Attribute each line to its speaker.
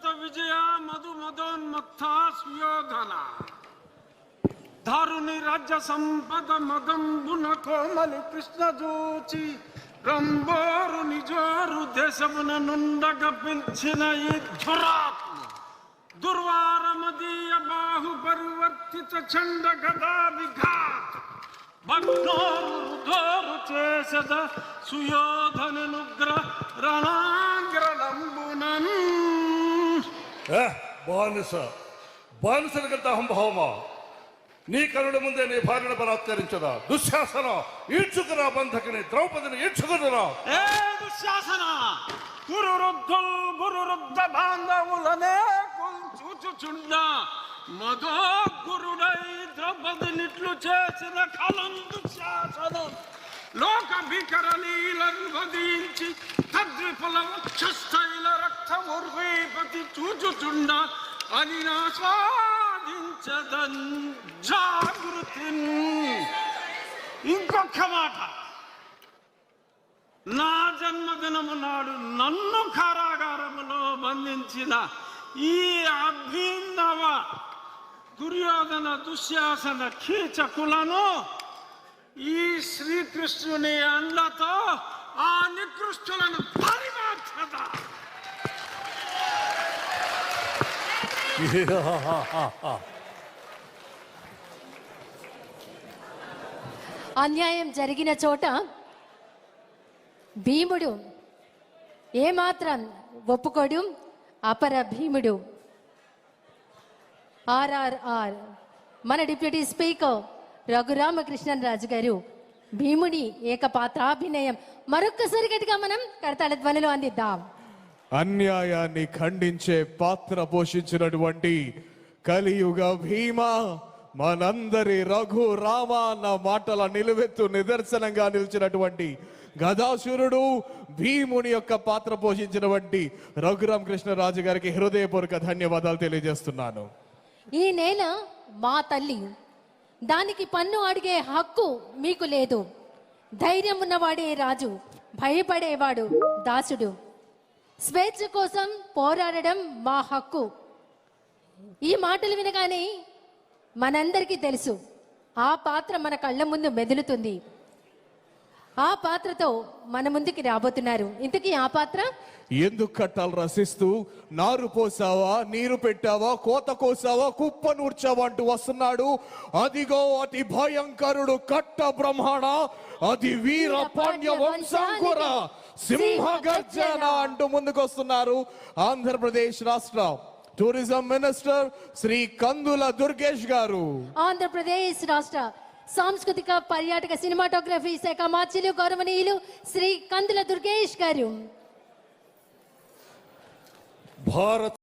Speaker 1: అద్భుత విజయ మధు మదోన్మత్త సుయోధన దారుని రాజ్య సంపద మదంబున కోమలి కృష్ణ జూచి రంబోరు నిజోరు దేశమున నుండగ పిలిచిన ఈ దురాత్మ దుర్వారమదీయ బాహు పరివర్తిత చండ గదా విఘాత భగ్నోరు రుధోరు చేసద సుయోధనుగ్ర రణాంగ్రలంబునన్
Speaker 2: బానిసలకంత అహంభావమా నీ కనుల ముందే నీ భార్యను బలాత్కరించదా దుశ్శాసన ఈడ్చుకురా బంధకిని ద్రౌపదిని ఈడ్చుకురా
Speaker 1: ఏ దుశ్శాసన గురురుద్ధ బాంధవులనే చూచుచుండ మధో గురుడై ద్రౌపదినిట్లు చేసిన కలం దుశ్శాసనం లోక భీకర నీలను వధించి తద్విపుల వక్షస్థైల రక్తముర్వీపతి చూచుచుండ అని ఆస్వాదించదన్ జాగృతి. ఇంకొక మాట, నా జన్మదినము నాడు నన్ను కారాగారములో బంధించిన ఈ అభినవ దుర్యోధన దుశ్శాసన కీచకులను ఈ శ్రీకృష్ణుని అండతో ఆ నికృష్టులను పరిమార్చద.
Speaker 3: అన్యాయం జరిగిన చోట భీముడు ఏమాత్రం ఒప్పుకోడు. అపర భీముడు. ఆర్ఆర్ఆర్ మన డిప్యూటీ స్పీకర్ రఘురామకృష్ణరాజు గారు భీముడి ఏకపాత్రాభినయం మరొక్కసారి గట్టిగా మనం కరతాళ ధ్వనిలో అందిద్దాం.
Speaker 4: అన్యాయాన్ని ఖండించే పాత్ర పోషించినటువంటి కలియుగ భీమ, మనందరి రఘు రామ అన్న మాటల నిలువెత్తు నిదర్శనంగా నిలిచినటువంటి గదాసురుడు భీముని యొక్క పాత్ర పోషించినటువంటి రఘురామ కృష్ణరాజు గారికి హృదయపూర్వక ధన్యవాదాలు తెలియజేస్తున్నాను.
Speaker 3: ఈ నేల మా తల్లి, దానికి పన్ను అడిగే హక్కు మీకు లేదు. ధైర్యం ఉన్నవాడే రాజు, భయపడేవాడు దాసుడు. స్వేచ్ఛ కోసం పోరాడడం మా హక్కు. ఈ మాటలు వినగానే మనందరికీ తెలుసు ఆ పాత్ర మన కళ్ళ ముందు మెదులుతుంది. ఆ పాత్రతో మన ముందుకి రాబోతున్నారు. ఇంతకీ ఆ పాత్ర
Speaker 4: ఎందుకు కట్టాలు రసిస్తూ నారు పోసావా, నీరు పెట్టావా, కోత కోసావా, కుప్ప నూర్చావా అంటూ వస్తున్నాడు. అదిగో అతి భయంకరుడు కట్ట బ్రహ్మణ, అది వీర పాండ్య వంశాంకుర సింహ గర్జన అంటూ ముందుకు వస్తున్నారు ఆంధ్రప్రదేశ్ రాష్ట్ర టూరిజం మినిస్టర్ శ్రీ కందుల దుర్గేష్ గారు.
Speaker 3: ఆంధ్రప్రదేశ్ రాష్ట్ర సాంస్కృతిక పర్యాటక సినిమాటోగ్రఫీ శాఖ మార్చిలు గౌరవనీయులు శ్రీ కందుల దుర్గేష్ గారు.
Speaker 2: భారత్